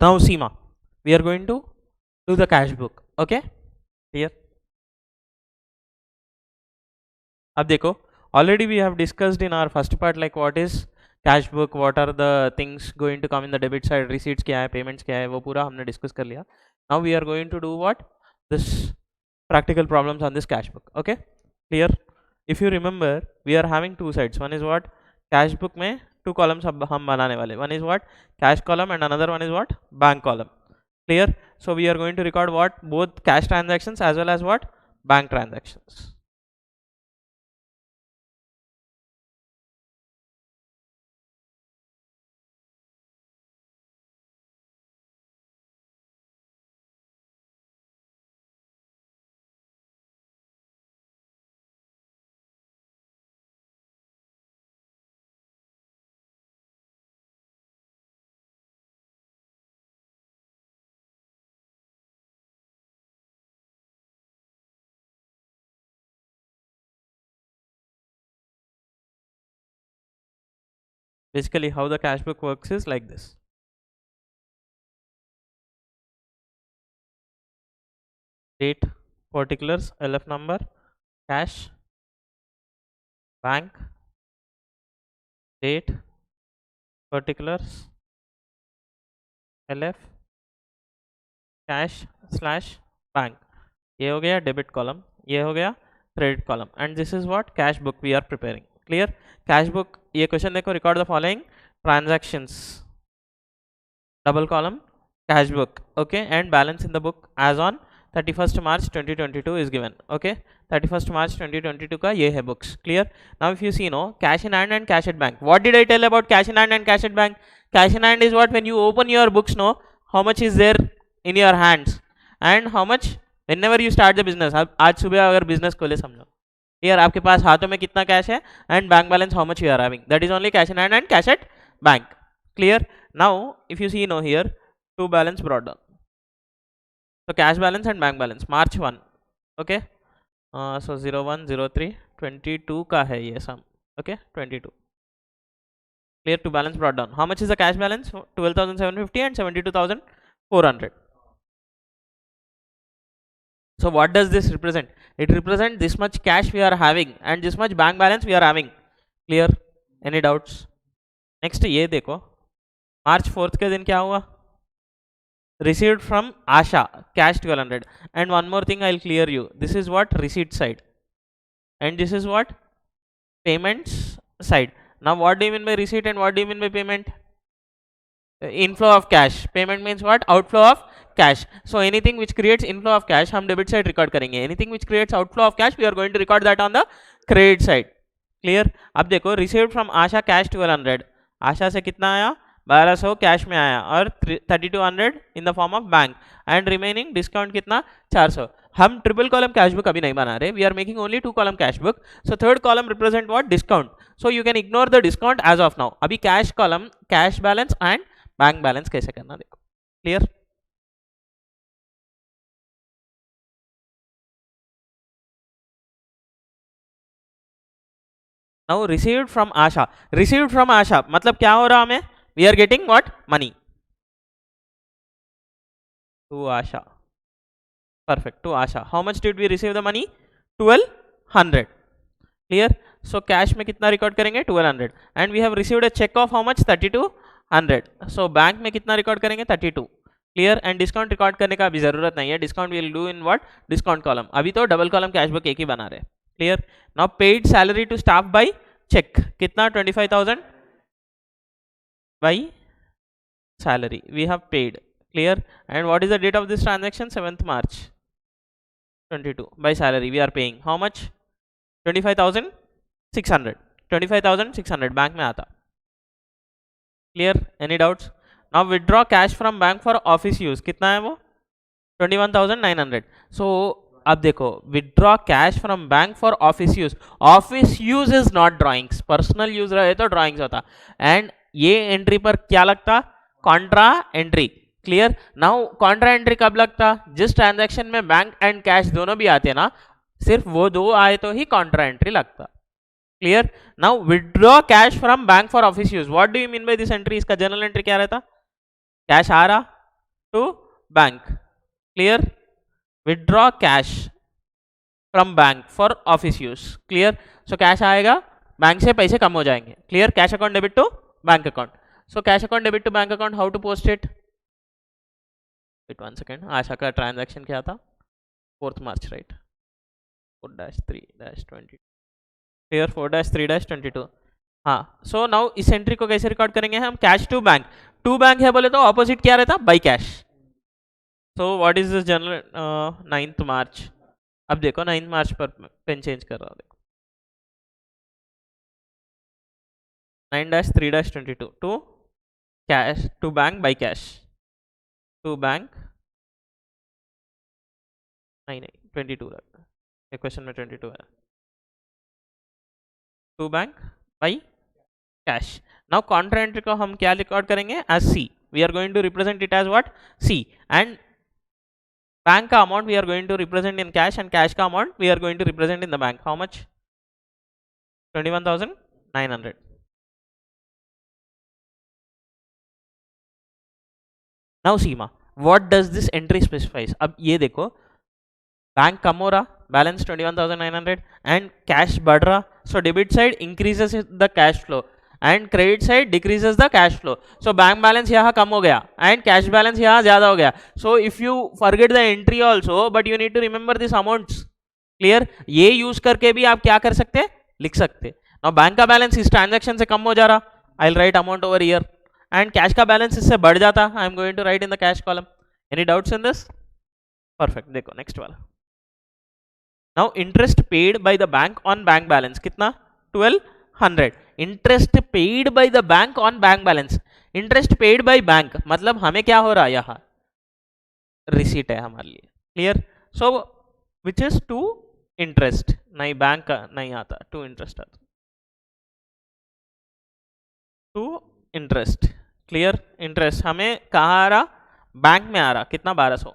Now Seema, we are going to do the cash book. Okay, clear? अब देखो, already we have discussed in our first part like what is cash book, what are the things going to come in the debit side, receipts क्या है, payments क्या है, वो पूरा हमने discuss कर लिया. Now we are going to do what? This practical problems on this cash book. Okay, clear? If you remember, we are having two sides. One is what? Cash book में two columns हम बनाने वाले. One is what? Cash column and another one is what? Bank column. Clear? So we are going to record what? Both cash transactions as well as what? Bank transactions. Basically how the cash book works is like this. Date, particulars, LF number, cash, bank, date, particulars, LF, cash slash bank. ये हो गया debit column, ये हो गया credit column, and this is what cash book we are preparing. Clear? Cash book, ये question देखो, record the following transactions, double column cash book. Okay, and balance in the book as on 31st March 2022 is given. Okay, 31st March 2022 का ये है books. Clear? Now if you see, no, cash in hand and cash at bank. What did I tell about cash in hand and cash at bank? Cash in hand is what? When you open your books, no, how much is there in your hands and how much whenever you start the business. आज सुबह अगर business खोले समझो, यार आपके पास हाथों में कितना कैश है, and bank balance how much you are having. That is only cash in hand and cash at bank. Clear? Now if you see, no, here two balance brought down. So cash balance and bank balance March 1. Okay, so 0103 22 का है ये sum. Okay, 22. Clear? To balance brought down. How much is the cash balance? 12,750 and 72,400. So what does this represent? It represents this much cash we are having and this much bank balance we are having. Clear? Any doubts? Next ये देखो, March 4th के दिन क्या हुआ? Received from Asha, cash 1200. And one more thing I'll clear you. This is what? Receipt side. And this is what? Payments side. Now what do you mean by receipt and what do you mean by payment? Inflow of cash. Payment means what? Outflow of cash. So anything which creates inflow of cash हम debit side record करेंगे. Anything which creates outflow of cash we are going to record that on the credit side. Clear? अब देखो, received from Asha cash 1200. आशा से कितना आया? 1200 cash में आया और 3200 इन the form of bank, and remaining discount कितना? 400. हम ट्रिपल कॉलम कैश बुक अभी नहीं बना रहे, we are making only two column cash book. So third column represent what? Discount. So you can ignore the discount as of now. अभी cash column cash balance and bank balance कैसे करना देखो. Clear? Now received from Asha. Received from Asha मतलब क्या हो रहा हमें? We are getting what? Money to Asha. Perfect. To Asha. How much did we receive the money? 1200. Clear? So cash में कितना record करेंगे? 1200. And we have received a check of how much? 3200. So bank में कितना record करेंगे? 32. Clear? And discount record करने का अभी जरूरत नहीं है. Discount will do in what? Discount column. अभी तो double column cash book एक ही बना रहे. Clear? Now paid salary to staff by check. कितना? 25,000 by salary we have paid. Clear? And what is the date of this transaction? 7th March 22. By salary we are paying how much? 25,600. 25,600 bank में आता. Clear? Any doubts? Now withdraw cash from bank for office use. कितना है वो? 21,900. So अब देखो, withdraw cash from bank for office use. Office use is not drawings. Personal use रहे तो drawings होता. And ये एंट्री पर क्या लगता? Contra entry. Clear? Now contra entry कब लगता? जिस ट्रांजैक्शन में बैंक एंड कैश दोनों भी आते हैं ना, सिर्फ वो दो आए तो ही कॉन्ट्रा एंट्री लगता. Clear? Now withdraw cash from bank for office use. What do you mean by this entry? इसका जनरल एंट्री क्या रहता? कैश आ रहा, to bank. Clear? Withdraw cash from bank for office use. Clear? So cash आएगा, bank से पैसे कम हो जाएंगे. Clear? Cash account debit to bank account. So cash account debit to bank account, how to post it? Wait 1 second. आशा का transaction क्या था? 4th March, right? 4-3-22. Clear? 4-3-22. हाँ. So now इस एंट्री को कैसे रिकॉर्ड करेंगे हम? Cash to bank. To bank है बोले तो ऑपोजिट क्या रहता? By cash. So what is this journal 9th March. अब देखो 9th March पर पेन चेंज कर रहा हूँ. देखो 9-3-22 to cash to bank by cash. To bank नहीं 22 है. क्वेश्चन में 22 है. To bank by cash. Now contra entry को हम क्या रिकॉर्ड करेंगे? As C. We are going to represent it as what? C. And bank का amount we are going to represent in cash and cash का amount we are going to represent in the bank. How much? 21,900. Now Seema, what does this entry specifies? अब ये देखो, bank कम हो रहा, balance 21,900 and cash बढ़ रहा. So debit side increases the cash flow and credit side decreases the cash flow. So bank balance यहाँ कम हो गया एंड कैश बैलेंस यहाँ ज्यादा हो गया. So if you forget the entry also, but you need to remember this amounts. Clear? ये use करके भी आप क्या कर सकते हैं? लिख सकते हैं. नाउ बैंक का बैलेंस इस ट्रांजैक्शन से कम हो जा रहा, I will write amount over here. And cash का बैलेंस इससे बढ़ जाता, I am going to write in the cash column. Any doubts in this? Perfect. देखो नेक्स्ट वाला. Now interest paid by the bank on bank balance कितना? 1200. Interest paid by the bank on bank balance. Interest paid by bank मतलब हमें क्या हो रहा है? यहाँ रिसीट है हमारे लिए. Clear? So which is to interest. नहीं बैंक का नहीं आता, टू इंटरेस्ट आता. To interest. क्लियर? इंटरेस्ट हमें कहाँ आ रहा? बैंक में आ रहा. कितना? 1200.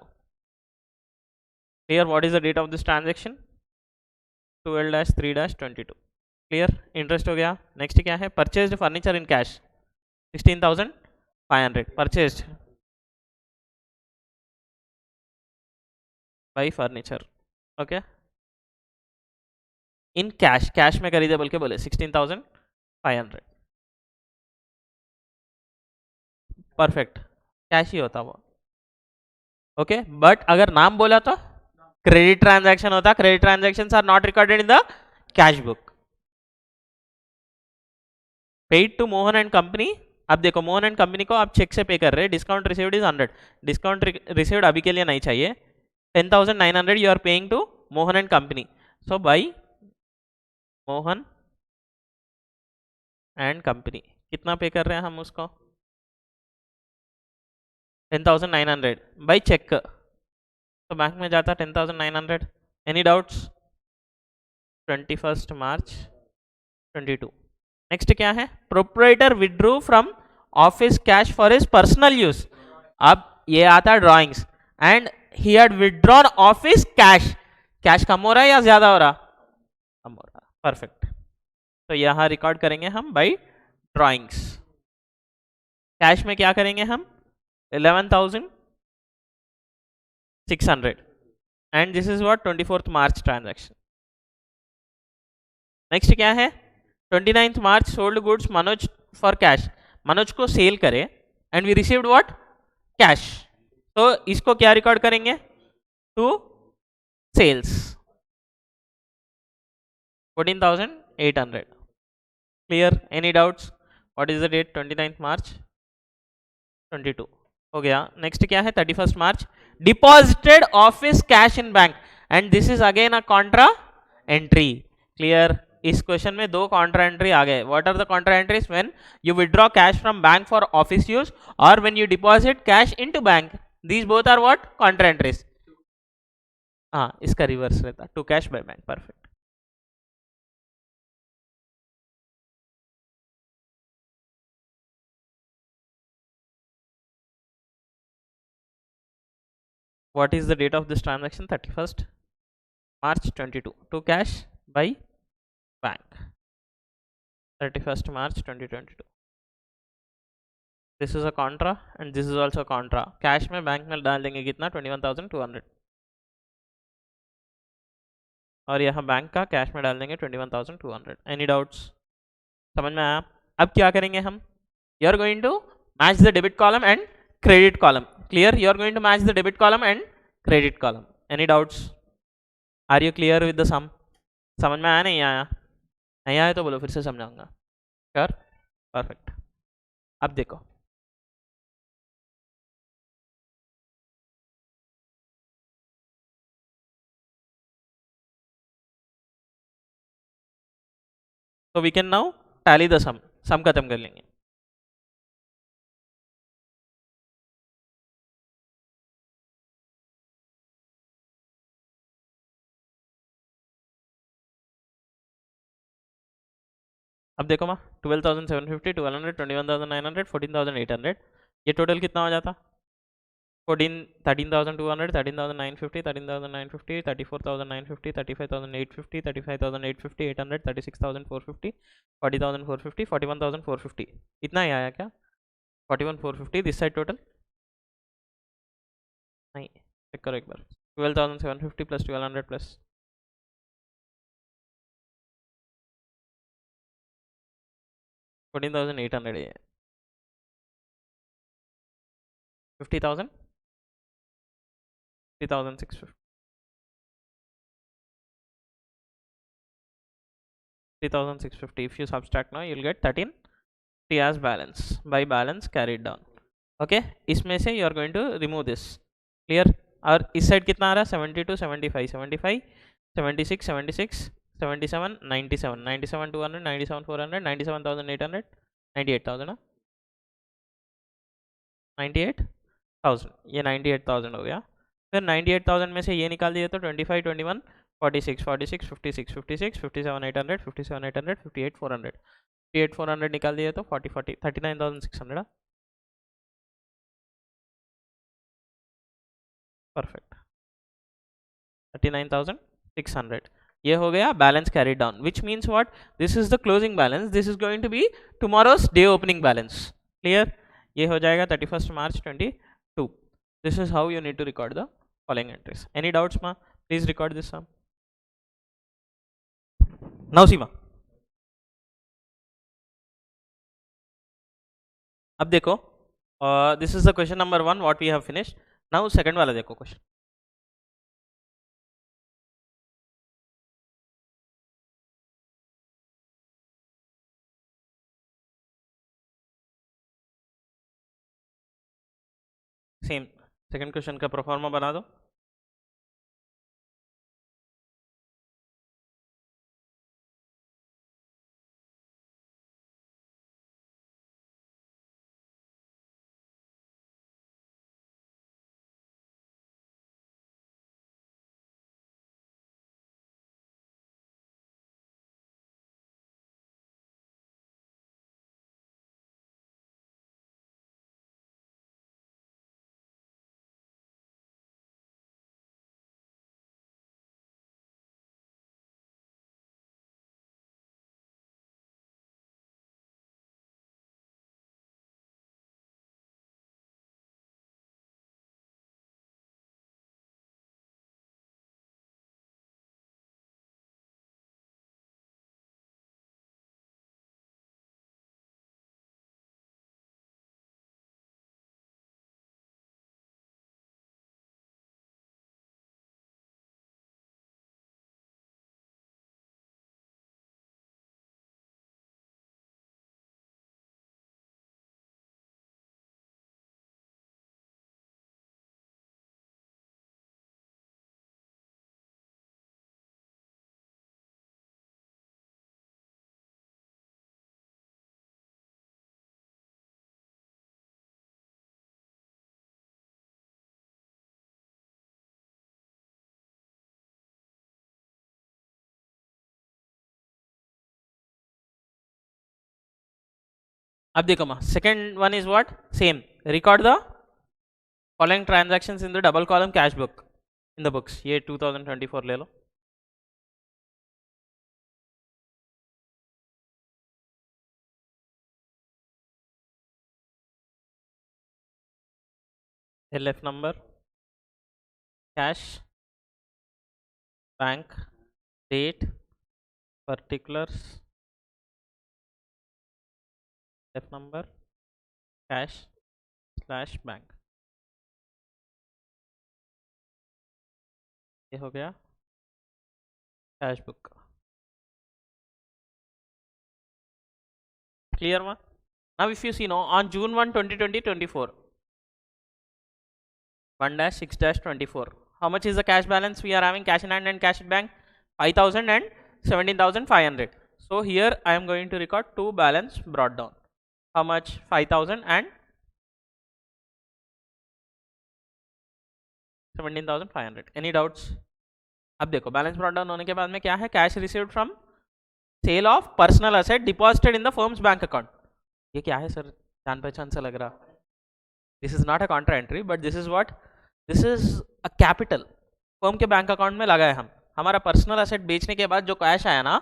Clear? What is the date of this transaction? 12-3-22. Clear? Interest हो गया. नेक्स्ट क्या है? Purchased furniture in cash 16,500. Purchased by furniture. Okay, in cash. Cash में खरीदे बोल के बोले 16,500. परफेक्ट. कैश ही होता वो. ओके, बट अगर नाम बोला तो क्रेडिट ट्रांजैक्शन होता. Credit transactions are not recorded in the cash book. Paid to Mohan and company. अब देखो मोहन एंड कंपनी को आप चेक से पे कर रहे हैं. Discount received is 100. Discount received अभी के लिए नहीं चाहिए. 10,900 you are paying to Mohan and company. So by Mohan and company कितना पे कर रहे हैं हम उसको? 10,900 बाई चेक. तो बैंक में जाता 10,900. Any doubts? 21 March 22. नेक्स्ट क्या है? Proprietor withdrew from office cash for his personal use. अब ये आता drawings and he had withdrawn office cash. Cash कम हो रहा है या ज्यादा हो रहा? कम हो रहा. परफेक्ट. तो यहां रिकॉर्ड करेंगे हम बाई ड्राइंग्स. कैश में क्या करेंगे हम? 11,600 and this is what? 24th March transaction. Next क्या है? 29th March sold goods Manoj for cash. Manoj को सेल करे and we received what? Cash. तो इसको क्या रिकॉर्ड करेंगे? To sales 14,800. Clear? Any doubts? What is the date? 29th March 22. हो गया. नेक्स्ट क्या है? 31st March deposited office cash in bank and this is again a contra entry. Clear? इस question में दो कॉन्ट्रा एंट्री आ गए. What are the contra entries? When you withdraw cash from bank for office use और when you deposit cash into bank. These both are what? Contra entries. हाँ, इसका reverse रहता, to cash by bank. Perfect. What is the date of this transaction? 31st March 22. To cash by bank. 31st March 2022. This is a Contra and this is also Contra. Cash में bank में डाल देंगे कितना 21,200 और यहाँ bank का cash में डाल देंगे 21,200. Any doubts? समझ में आया? अब क्या करेंगे हम? You are going to match the debit column and credit column. Clear? You are going to match the debit column and credit column. Any doubts? Are you clear with the sum? समझ में आया नहीं आया? नहीं आया तो बोलो, फिर से समझाऊंगा. कर परफेक्ट. अब देखो, तो we can now tally the sum. Sum खत्म कर लेंगे. अब देखो माँ, 12,750, 1200, 21,900, 14,800, ये टोटल कितना हो जाता? 13,200, 13,950, 13,950, 34,950, 35,850, 35,850, 800, 36,450, 40,450, 41,450. इतना ही आया क्या? 41,450 दिस साइड टोटल? नहीं, चेक करो एक बार. 12,750 प्लस 1,200 प्लस 14,800 है. 50,000, 3,650, 3,650. If you subtract now, you'll get 13 as balance by balance carried down. Okay, इसमें से you are going to remove this. Clear? और इस साइड कितना आ रहा है? 72, 75, 75, 76, 76, 77, 97, 97, 200, 97, 400, 97,800, 98,000 ना, 98,000. ये 98,000 हो गया. फिर 98,000 में से ये निकाल दिए तो 25, 21, 46, 46, 56, 56, 57, 800, 57, 800, 58, 400, 58, 400 निकाल दिए तो 40, 40, 39,600. परफेक्ट. 39,600. ये हो गया balance carry down, which means what? This is the closing balance. This is going to be tomorrow's day opening balance. Clear? ये हो जाएगा 31 March 22. This is how you need to record the following entries. Any doubts मा? Please record this sum. Now Seema, अब देखो, this is the question number 1 what we have finished. Now second वाला देखो question. Same second question का proforma बना दो. अब देखो मा, second one is what? Same. Record the following transactions in the double column cash book in the books. ये 2024 ले लो. LF number, cash, bank, date, particulars, LF number, cash slash bank. ये हो गया cash book. Clear ma? Now if you see now on June 1 2020 24 1-6-24, how much is the cash balance we are having? Cash in hand and cash in bank 5,000 and 17,500. So here I am going to record two balance brought down. How much? 5,000 and 17,500. Any doubts? अब देखो balance brought down होने के बाद में क्या है? Cash received from sale of personal asset deposited in the firm's bank account. ये क्या है सर? जान पहचान से लग रहा। This is not a contra entry but this is what, this is a capital firm के बैंक अकाउंट में लगाए हम। हमारा पर्सनल असेट बेचने के बाद जो कैश आया ना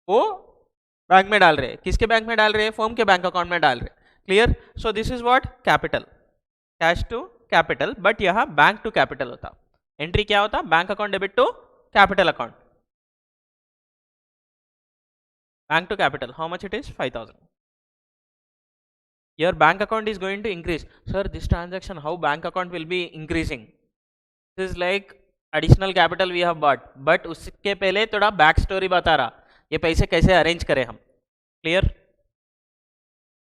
वो बैंक में डाल रहे। किसके बैंक में डाल रहे? फर्म के बैंक अकाउंट में डाल रहे। Clear? So this is what, capital, cash to capital, but यहाँ बैंक टू कैपिटल होता। एंट्री क्या होता? Bank account debit to capital account, bank to capital. How much it is? 5,000. Your bank account is going to increase. Sir, this transaction, how bank account will be increasing? This is like additional capital we have bought, but उसके पहले थोड़ा back story बता रहा, ये पैसे कैसे arrange करें हम। Clear?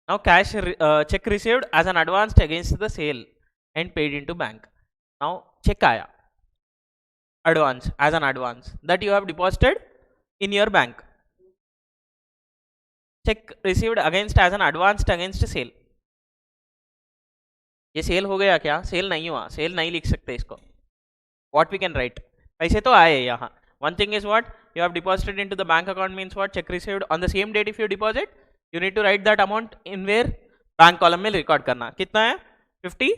Now cash check received as an advance against the sale and paid into bank. Now check आया advance, as an advance that you have deposited in your bank. Cheque received against as an advanced against sale. ये sale हो गया क्या? Cell नहीं हुआ, cell नहीं लिख सकते इसको। व्हाट वी कैन राइट, पैसे तो आए यहाँ। One thing is what, you have deposited into the bank account means what, cheque received on the same date. If you deposit you need to write that amount in where, bank column में record करना। कितना है? 50।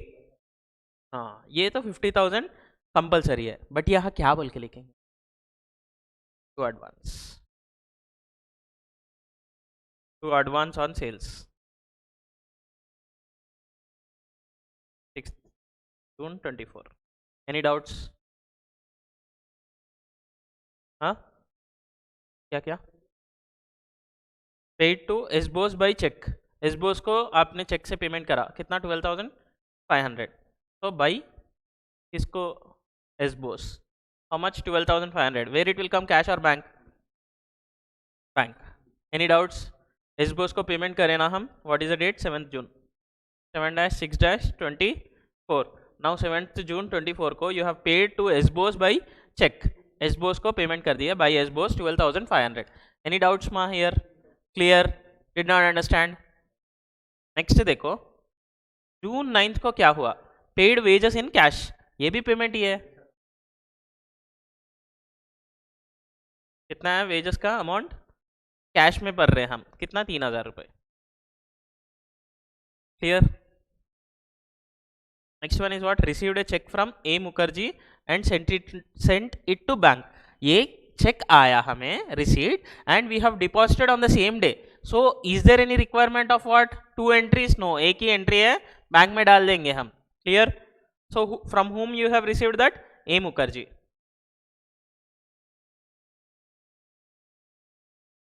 हाँ, ये तो 50,000 compulsory है, but यहाँ क्या बोल के लिखेंगे? To advance, to advance on sales 6 June 24. Any doubts? हाँ, क्या क्या? पेड टू एसबोस बाई चेक। एसबोस को आपने चेक से पेमेंट करा, कितना? 12,500। तो बाई इसको एसबोस, how much? 12,500। Where it will come, cash और बैंक? बैंक। Any doubts? एसबोस को पेमेंट करें ना हम। What is the date? 7 June 7-6-24। Now 7 June 24 को यू हैव पेड टू एसबोस बाई चेक। एसबोस को पेमेंट कर दिया बाई एसबोस 12,500। एनी डाउट्स मा here? Clear? Did not understand? Next देखो, जून 9 को क्या हुआ? पेड वेजेस इन कैश, ये भी पेमेंट ही है। कितना है वेजेस का अमाउंट? कैश में भर रहे हैं हम, कितना? 3,000 रुपए। Clear? Next one is what, received a cheque from A Mukherjee and sent it to bank. ये चेक आया हमें, received, and we have deposited on the same day. So is there any requirement of what, two entries? No, एक ही entry है, bank में डाल देंगे हम। Clear? So from whom you have received that? A Mukherjee.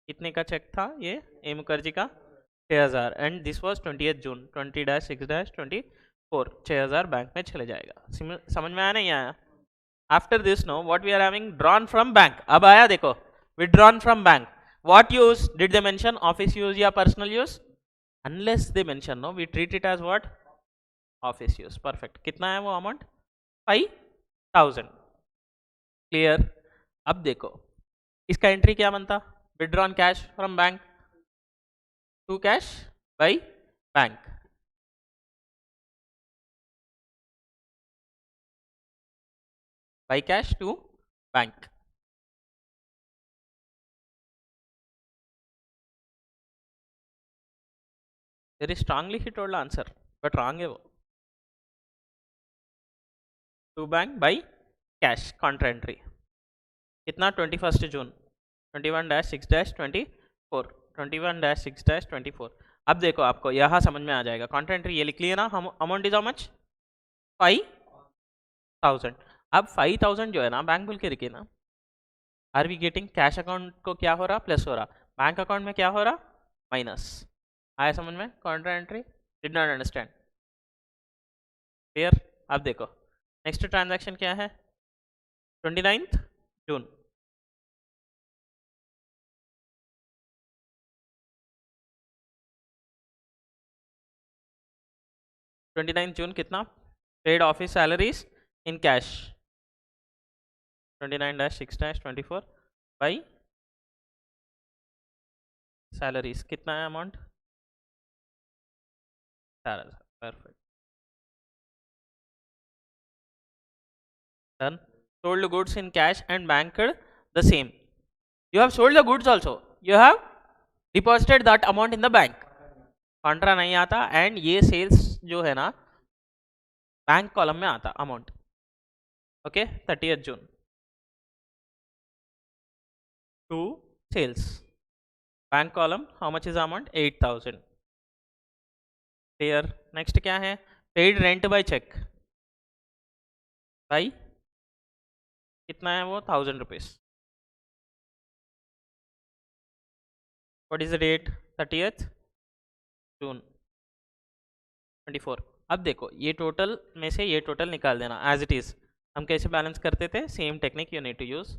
कितने का चेक था ये ए मुखर्जी का? 6,000। And this was 20th June 20-6-24। 6,000 bank में चले जाएगा। समझ में आया नहीं आया? After this no what we are having, drawn from bank. अब आया देखो, withdrawn from bank. What use did they mention? Office use या personal use? Unless they mention, no, we treat it as what, office use. Perfect. कितना है वो amount? 5,000। Clear? अब देखो इसका एंट्री क्या बनता? withdrawn cash from bank to cash by bank, by cash to bank. Very strongly he told answer, but wrong है वो। to bank by cash contra entry कितना? 21st जून 21-6-24 21-6-24। अब देखो आपको यहाँ समझ में आ जाएगा। कॉन्ट्रा एंट्री ये लिख लिया ना, हम अमाउंट इज हाउ मच? 5,000। अब 5,000 जो है ना बैंक बोल के रखिए ना, are we getting cash account को क्या हो रहा प्लस हो रहा, बैंक अकाउंट में क्या हो रहा माइनस। आया समझ में counter entry? Did not understand? Clear? अब देखो नेक्स्ट ट्रांजैक्शन क्या है, 29th जून। जून कितना paid office salaries in cash, 29-6-24 by salaries कितना है amount, 4,000। Perfect, done. Sold the goods in cash and banked the same. You have sold the goods also, you have deposited that amount in the bank, Contra नहीं आता, and ये sales जो है ना bank column में आता amount. Okay 30th June to sales bank column, how much is amount 8,000। Clear? Next क्या है, पेड रेंट बाय चेक, भाई कितना है वो 1,000 rupees. What is the date, 30th June 24। अब देखो ये टोटल में से ये टोटल निकाल देना एज इट इज। हम कैसे बैलेंस करते थे, same technique you need to use.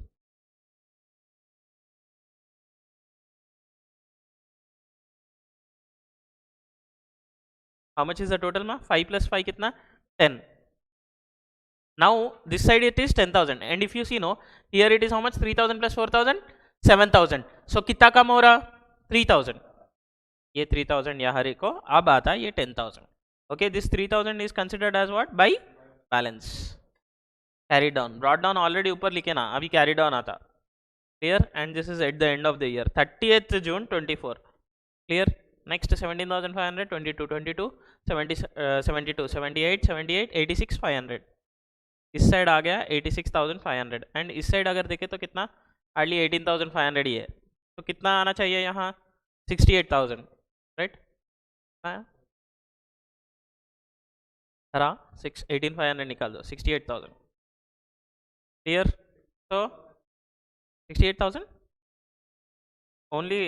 How much is the total में 5 + 5 कितना 10। now this side it is 10,000 and if you see no here it is how much 3,000 plus 4,000 7,000। so कितना कम हो रहा 3,000, ये 3,000 यहाँ देखो अब आता ये 10,000। okay this 3,000 is considered as what by balance, carried down, brought down already ऊपर लिखे ना, अभी carried down आता। clear? and this is at the end of the year 30th June 24। clear? next 17,500 22 22 70 72 78 78 86 500। इस साइड आ गया 86,500 एंड इस side अगर देखें तो कितना हार्डली 18,500 ही है, तो कितना आना चाहिए यहाँ 68,000 राइट। हरा 18,500 निकाल दो 68,000। क्लियर? तो 68,000 only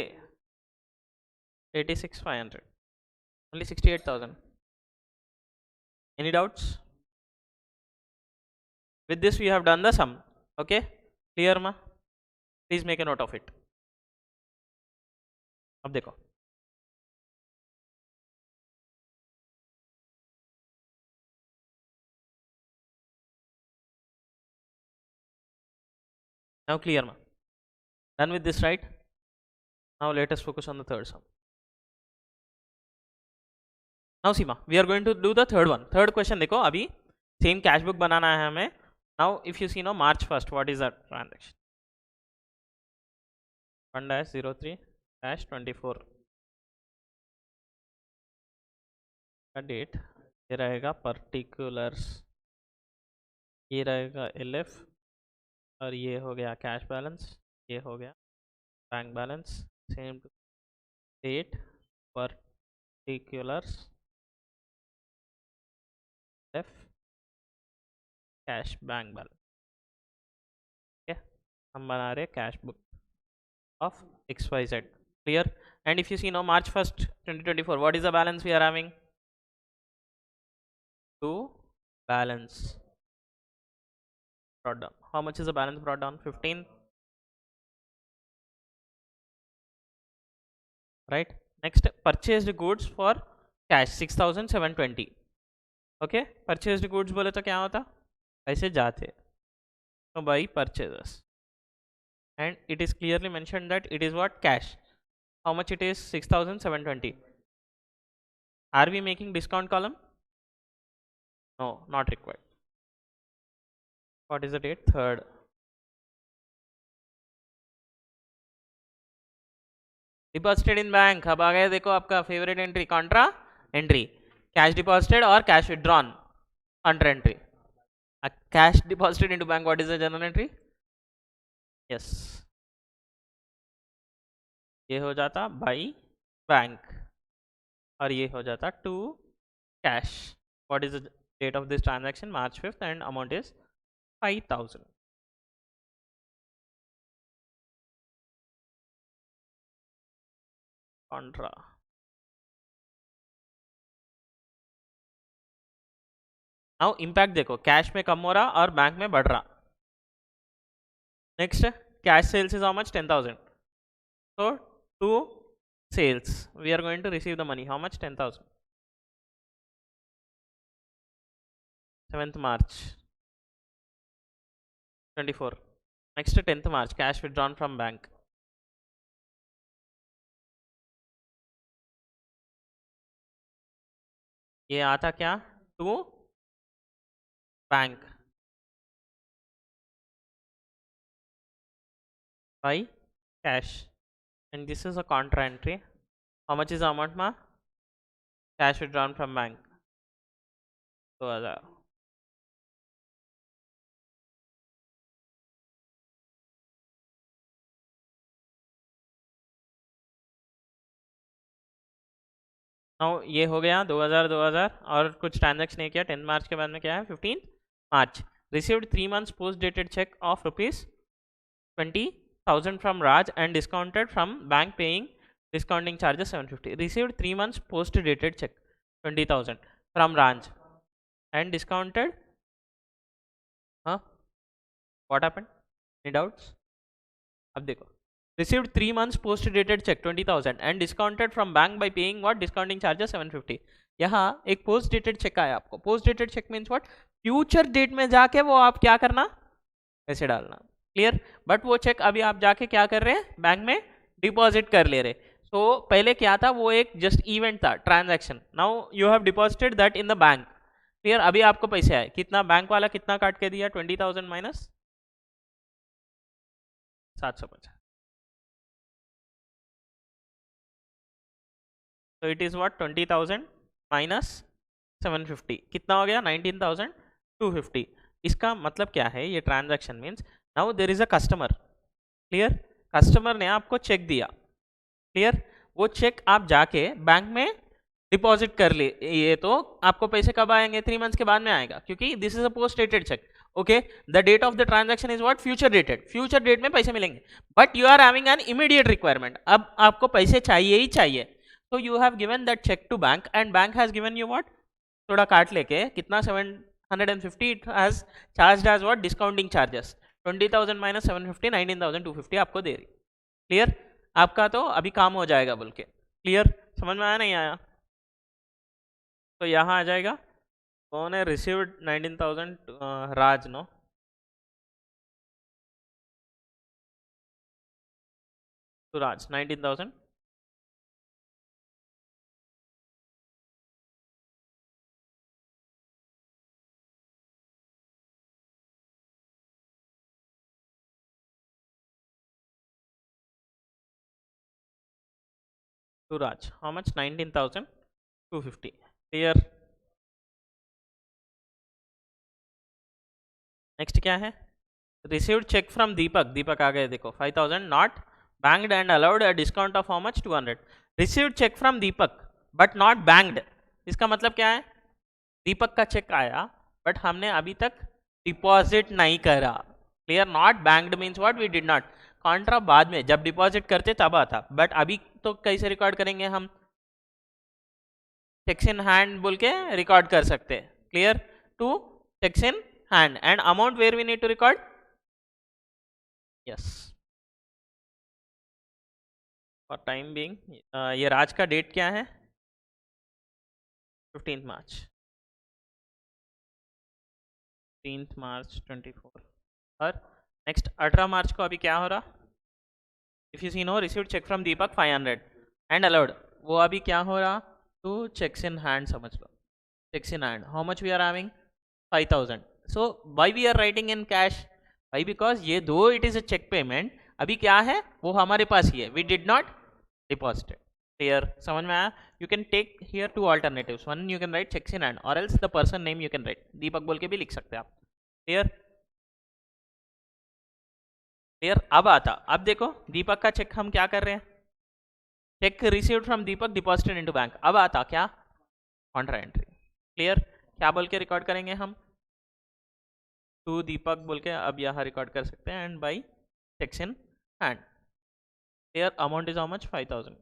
86,500 only 68,000। Any doubts? with this we have done the sum। okay clear ma? please make a note of it। अब देखो now clear ma? done with this right? now let us focus on the third sum। now see ma we are going to do the third one। third question देखो अभी same cash book बनाना है हमें। now if you see no March 1st what is that transaction, 1-03-24 का date ये रहेगा particulars, ये रहेगा LF और ये हो गया कैश बैलेंस, ये हो गया bank balance, same to date particulars F cash bank balance. ठीक है हम बना रहे cash book of XYZ। clear? and if you see now March 1st 2024 what is the balance we are having, to balance brought down, how much is the balance brought down 15 right। next purchased goods for cash 6,720। okay purchased goods बोले तो क्या होता, ऐसे जाते तो by purchases and it is clearly mentioned that it is what cash, how much it is 6,720। are we making discount column? no not required। what is the date, 3rd। Deposited in bank, अब आ गया देखो आपका favourite entry contra entry, cash deposited और cash withdrawn contra entry. Cash deposited into bank what is the journal entry, yes ये हो जाता by bank और ये हो जाता to cash, what is the Date of this transaction March 5th and amount is 5,000. Contra. Now impact देखो, cash में कम हो रहा और बैंक में बढ़ रहा. Next, cash sales is how much? 10,000. so to sales we are going to receive the money. How much? 10,000. 7th March 24. Next, 10th March, cash withdrawn from bank. ये आता क्या? To bank by cash, and this is a contra entry. How much is the amount ma? Cash withdrawn from bank 2000. Now ये हो गया 2000 और कुछ transaction नहीं किया. 10 मार्च के बाद में क्या है? 15 March. Received 3 months post dated cheque of ₹20,000 from Raj and discounted from bank paying discounting charges 750. Received 3 months post dated check 20,000 from Raj and discounted. What happened? Any doubts? अब देखो, received 3 months post dated check 20,000 and discounted from bank by paying what? Discounting charges 750. यहाँ एक post dated cheque आया आपको. Post dated cheque means what? Future date में जाके वो आप क्या करना? ऐसे डालना. क्लियर? बट वो चेक अभी आप जाके क्या कर रहे हैं? बैंक में डिपॉजिट कर ले रहे. तो पहले क्या था? वो एक जस्ट इवेंट था, transaction. Now you have deposited that in the bank. Clear? अभी आपको पैसे आए. कितना? बैंक वाला कितना काट के दिया? 20,000 माइनस 750. तो इट इज व्हाट? 20,000 माइनस 750. कितना हो गया? 19,250. इसका मतलब क्या है? ये transaction means now there is a customer. Clear? Customer ने आपको चेक दिया. क्लियर? वो चेक आप जाके बैंक में डिपॉजिट कर ले. ये तो आपको पैसे कब आएंगे? 3 months के बाद में आएगा, क्योंकि this is a post dated cheque. Okay, the date of the transaction is what? Future dated. Future date में पैसे मिलेंगे. But you are having an immediate requirement. अब आपको पैसे चाहिए ही चाहिए. तो you have given that cheque to bank and bank has given you what? थोड़ा काट लेके कितना? 750. It has charged as what? Discounting charges. 20,000 minus 750, 19,250 आपको दे रही. क्लियर? आपका तो अभी काम हो जाएगा बोल के. क्लियर? समझ में आया नहीं आया? तो यहाँ आ जाएगा. कौन है? रिसीव्ड 19,000 राज. नो, तो Raj 19,000. to Raj. How much? 19,250. Clear? Next क्या है? Received cheque from Deepak. Deepak आ गए देखो. 5,000 not banked and allowed a discount of how much? 200. Received cheque from Deepak but not banked. इसका मतलब क्या है? दीपक का चेक आया बट हमने अभी तक डिपॉजिट नहीं करा. Clear? Not banked means what? We did not. Contra बाद में जब डिपॉजिट करते तब आता. बट अभी तो कैसे रिकॉर्ड करेंगे हम? चेक्स इन हैंड बोल के रिकॉर्ड कर सकते हैं. Clear? Two cheques in hand and amount where we need to record? Yes. For time being ये राज का डेट क्या है? 15th March. 15th March 24. और नेक्स्ट 18 मार्च को अभी क्या हो रहा? If you see no received cheque from Deepak 500 and allowed. वो अभी क्या हो रहा? Two cheques in hand. समझ लो. Cheques in hand. How much we are having? 5,000. So why we are writing in cash? Why? Because ये दो it is a check payment. अभी क्या है? वो हमारे पास ही है. We did not deposit it. Clear? समझ में आया? You can take here two alternatives. One you can write checks in hand or else the person name you can write. दीपक बोल के भी लिख सकते हैं आप. Clear? Clear? अब आता. अब देखो दीपक का चेक हम क्या कर रहे हैं? Cheque received from Deepak deposited into bank. अब आता क्या? Contra entry. Clear? क्या बोल के रिकॉर्ड करेंगे हम? टू दीपक बोल के अब यहाँ रिकॉर्ड कर सकते हैं, and by checks in hand. Here amount is how much? 5000,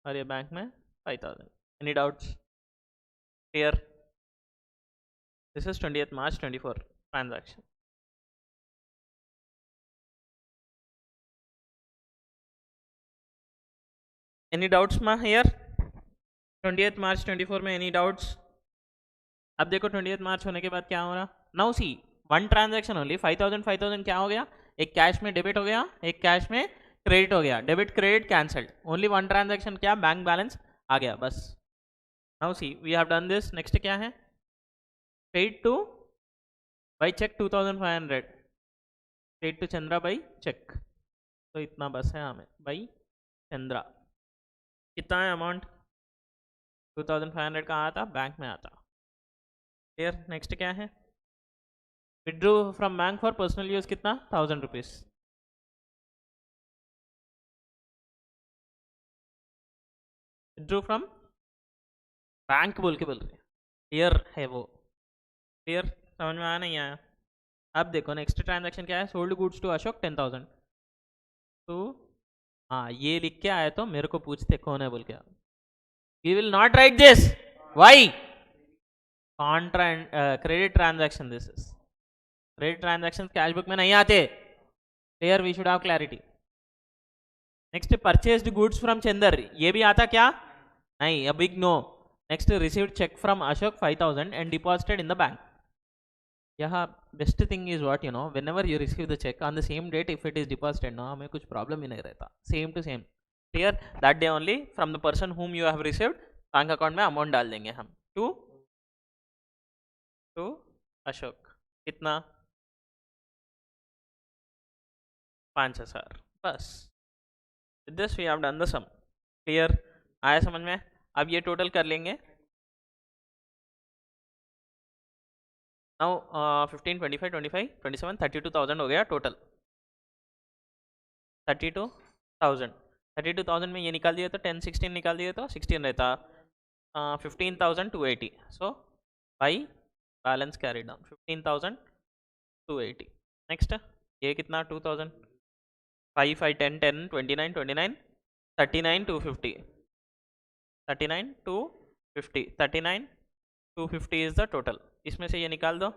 और ये बैंक में 5000। Any doubts? Clear? This is 20th March 24 transaction. Any doubts मा हियर? 20th March 24 में एनी डाउट्स? अब देखो 20th March होने के बाद क्या हो रहा? Now see, one transaction only, 5000 5000 क्या हो गया? एक कैश में डेबिट हो गया, एक कैश में क्रेडिट हो गया, debit credit cancelled, only one transaction, क्या? बैंक बैलेंस आ गया बस। Now see we have done this. Next क्या है? Paid to by cheque 2500, paid to Chandra by cheque, तो इतना बस है हमें बाई चंद्रा। कितना है अमाउंट? 2500 कहाँ आता? बैंक में आता। क्लियर? नेक्स्ट क्या है? Withdrew from bank for personal use, कितना? 1000 रुपीज। विड्रू फ्रॉम बैंक बोल के बोल रहे, क्लियर है वो? क्लियर? समझ में आया नहीं आया? अब देखो नेक्स्ट ट्रांजैक्शन क्या है? सोल्ड गुड्स टू अशोक 10,000 तो हाँ, ये लिख के आया तो मेरे को पूछते कौन है बोल के। We will not write this, why? Contra credit transaction, this is credit transaction, cash book में नहीं आते। Clear? We should have clarity. Next purchased goods from Chander, ये भी आता क्या? नहीं, a big no. Next received cheque from Ashok 5000 and deposited in the bank. यहाँ best thing is what, you know, whenever you receive the cheque on the same date if it is deposited ना, हमें कुछ problem ही नहीं रहता, same to same. Clear? That day only from the person whom you have received, bank account में amount डाल देंगे हम टू टू अशोक। कितना? 5000 बस। This we have done the sum. Clear? आया समझ में? अब ये टोटल कर लेंगे। नाउ 15 25 25 27 32,000 हो गया टोटल। 32,000, 32,000 में ये निकाल दिए तो 10 16 निकाल दिए तो 16 रहता, 15,280। So by balance carry down 15,280। Next ये कितना? 2,000, 5 5 10 10 29 29 39 250, 39 250, 39 250 इज द टोटल। इसमें से ये निकाल दो,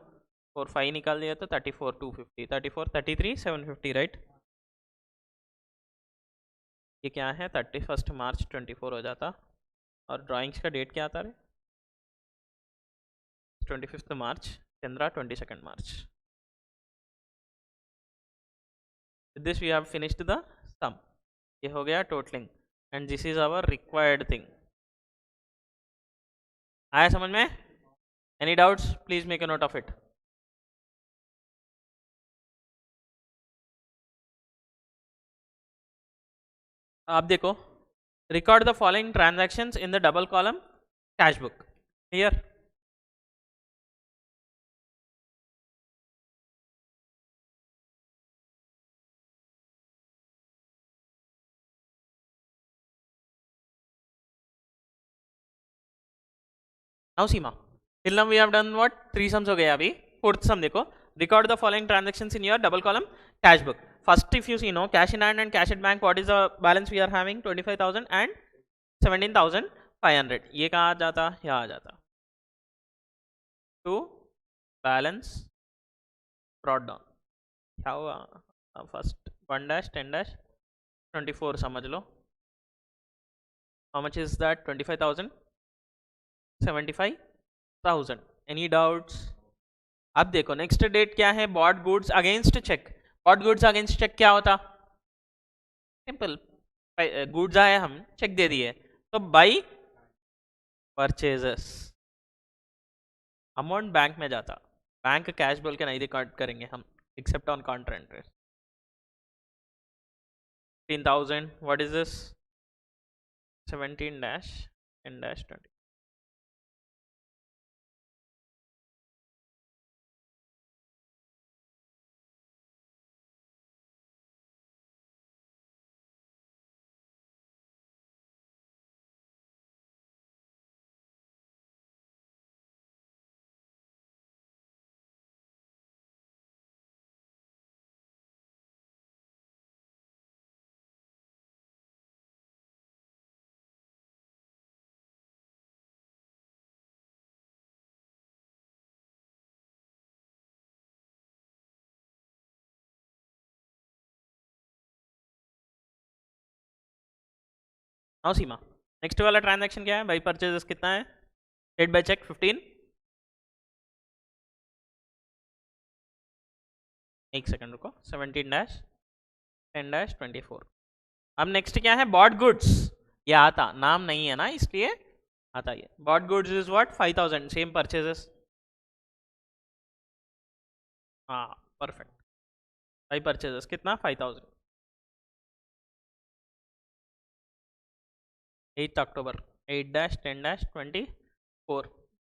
4 5 निकाल दिया तो 34 250, 34 33 750, राइट? ये क्या है? 31 मार्च 24 हो जाता, और ड्राइंग्स का डेट क्या आता है? 25 March, Chandra 22 March. This we have finished the sum. ये हो गया totalling, and this is our required thing. आया समझ में? Any doubts? Please make a note of it. आप देखो, record the following transactions in the double column cash book. Clear? Now Seema, till now we have done what? 3 sums हो गए अभी। Fourth सम देखो, record the following transactions in your double column cash book. First, if you see, no, cash in hand and cash at bank, what is the balance we are having? 25,000 and 17,500। ये कहाँ आ जाता? यहाँ आ जाता to balance brought down। क्या हुआ? First 1 dash 10 dash 24 समझ लो। how much is that? 25,000 75,000। Any doubts? अब देखो नेक्स्ट डेट क्या है? Bought goods against cheque. Bought goods against cheque क्या होता? सिंपल, गुड्स आए, हम चेक दे दिए, तो बाई परचेजेस, अमाउंट बैंक में जाता। बैंक कैश बोल के नहीं रिकॉर्ड करेंगे हम, except on counter interest. 15,000, what is this? 17 dash 10 dash 20। Now Seema next वाला ट्रांजैक्शन क्या है भाई? परचेजेस कितना है? Paid by cheque 15। एक सेकंड रुको, 17-10-24। अब नेक्स्ट क्या है? Bought goods. ये आता नाम नहीं है ना, इसलिए आता है। Bought goods is what? 5000। Same purchases. हाँ परफेक्ट भाई। परचेजेस कितना? 5000। 8 अक्टूबर 8-10-24।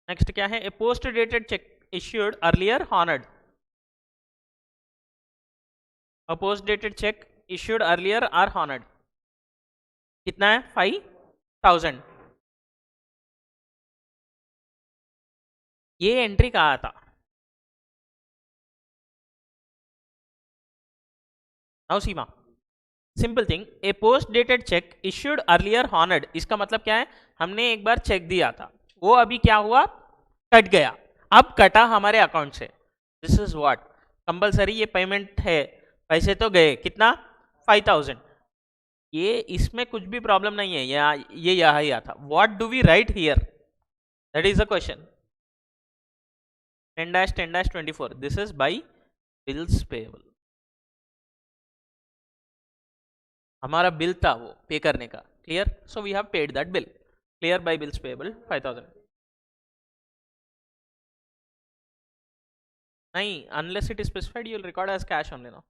नेक्स्ट क्या है? ए post dated cheque issued earlier honoured. A post dated cheque issued earlier are honoured. कितना है? 5000। ये एंट्री कहा था? Now Seema simple thing, a post dated cheque issued earlier honoured, इसका मतलब क्या है? हमने एक बार चेक दिया था, वो अभी क्या हुआ? कट गया। अब कटा हमारे अकाउंट से। This is what compulsory. ये पेमेंट है, पैसे तो गए। कितना? 5000। ये इसमें कुछ भी प्रॉब्लम नहीं है। ये यहाँ ही आता। What do we write here? That is the question. 10-10-24 this is by bills payable. हमारा बिल था वो पे करने का। Clear? So we have paid that bill. Clear? By bills payable 5000। नहीं, unless it is specified you will record as cash only now.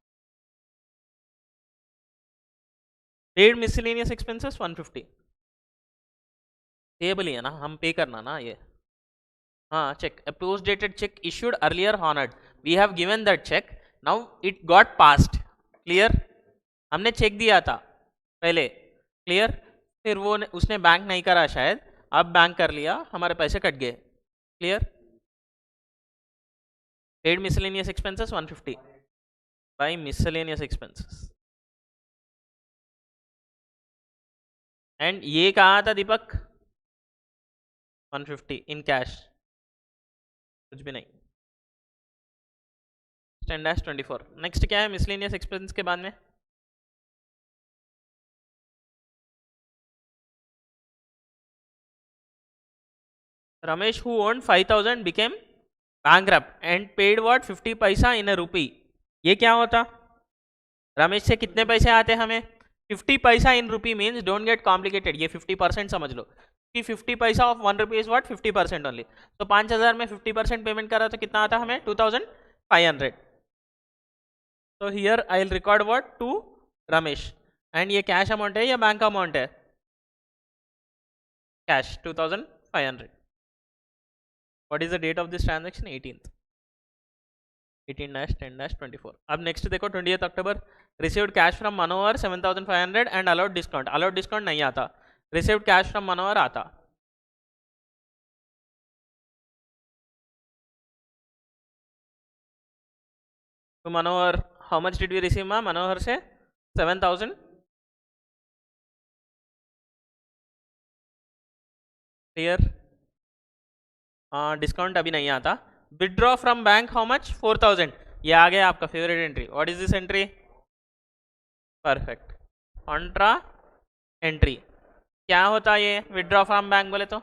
Paid miscellaneous expenses 150। Payable ही है ना, हम पे करना ना ये। हाँ cheque, a post dated check issued earlier honored, we have given that check, now it got passed। Clear? हमने check दिया था पहले। क्लियर? फिर वो उसने बैंक नहीं करा शायद, अब बैंक कर लिया, हमारे पैसे कट गए। Clear? Paid miscellaneous expenses 150 by miscellaneous expenses. And ये कहा था दीपक? 150 इन कैश, कुछ भी नहीं। 10-24 नेक्स्ट क्या है मिसलेनियस एक्सपेंस के बाद में? Ramesh, who owned 5000 became bankrupt and paid what? 50 पैसा in a rupee। ये क्या होता? रमेश से कितने पैसे आते हमें? 50 पैसा इन रूपी मीन्स डोंट गेट कॉम्प्लिकेटेड, ये 50% समझ लो कि 50 पैसा of 1 rupee is what? 50% only. तो 5000 में 50% पेमेंट करा तो कितना आता हमें? 2500। तो here I will record what? To Ramesh. And ये कैश अमाउंट है या बैंक अमाउंट है? Cash 2500। What is the date of this transaction? 18th 18-10-24। अब नेक्स्ट देखो 20th October, received cash from Manohar 7500 and allowed discount. Allowed discount नहीं आता, received cash from Manohar आता। तो Manohar, how much did we receive? मा मनोहर से 7000। क्लियर? डिस्काउंट अभी नहीं आता। Withdraw from bank how much? 4000। ये आ गया आपका favourite entry. What is this entry? Perfect, contra entry. क्या होता ये विदड्रॉ फ्रॉम बैंक बोले तो?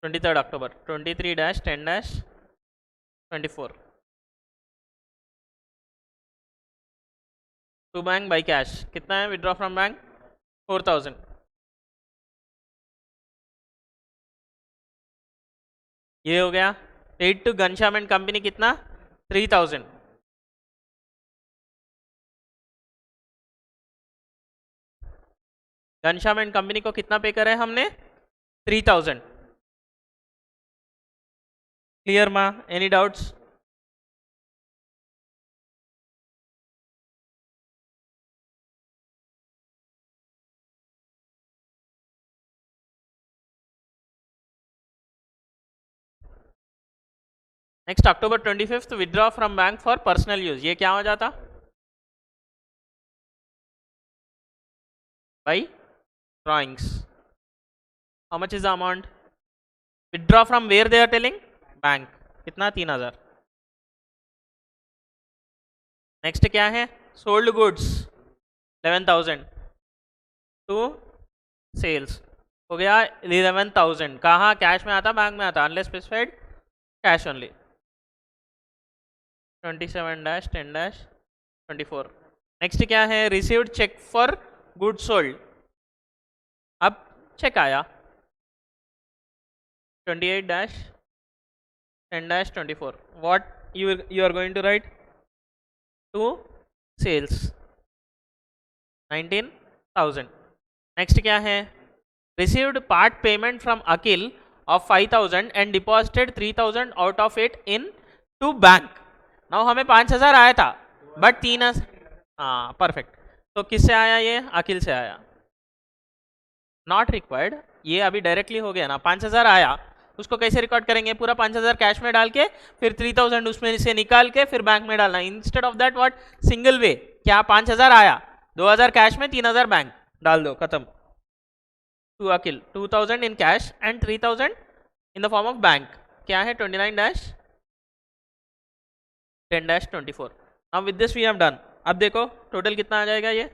Twenty third October 23-10-24। To bank by cash कितना है? Withdraw from bank 4000। ये हो गया। Paid to Ghanshyam and company कितना? 3000। घनश्याम एंड कंपनी को कितना पे करे हमने? 3000। क्लियर माँ? Any doubts? Next October 25 withdraw from bank for personal use. ये क्या हो जाता भाई? Drawings. How much is the amount? Withdraw from where they are telling? Bank कितना 3000। नेक्स्ट क्या है, सोल्ड गुड्स 11,000 टू सेल्स हो गया 11,000। कहाँ कैश में आता बैंक में आता, unless specified cash only. 27-10-24। Next क्या है, received cheque for good sold. अब चेक आया 28-10-24। What you are going to write to sales 19,000। नेक्स्ट क्या है, received part payment from Akil of 5,000 and deposited 3,000 out of it in to bank। now हमें 5,000 आया था बट 3,000, हाँ परफेक्ट। तो किससे आया ये, अकिल से आया। नॉट रिक्वायर्ड, ये अभी डायरेक्टली हो गया ना, 5,000 आया, उसको कैसे रिकॉर्ड करेंगे, पूरा 5,000 कैश में डाल के फिर 3,000 उसमें से निकाल के फिर बैंक में डालना। Instead of that what, single way, क्या 5,000 आया, 2,000 कैश में 3,000 बैंक डाल दो, खत्म। To Akil 2,000 in cash and 3,000 in the form of bank. क्या है 29-10-24। Now with this we have done. अब देखो टोटल कितना आ जाएगा ये,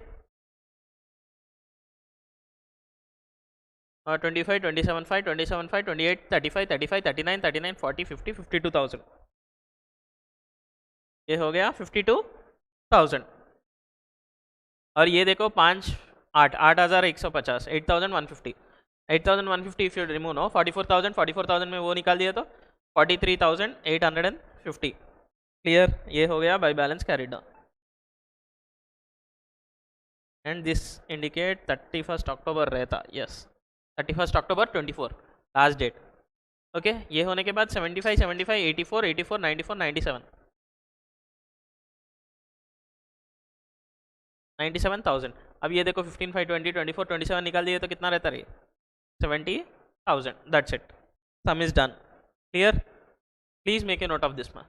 25, 27, 27, 28, 35, 35, 39, 39, 40, 50, 52,000। ये हो गया 52,000। और ये देखो 5, 8, 8,150, 8,150, 8,150 इफ यू रिमूव नो 44,000, 44,000 में वो निकाल दिया तो 43,850। क्लियर, ये हो गया by balance carried down. And this indicate 31 अक्टूबर रहता, यस 31 अक्टूबर 24 लास्ट डेट। ओके, ये होने के बाद 75, 75, 84, 84, 94, 97, 97,000। अब ये देखो 15, 5, 20, 24, 27 निकाल दिए तो कितना रहता रही, 70,000। That's it, some is done. Clear, please make a note of this man.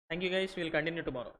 Thank you guys, we'll continue tomorrow.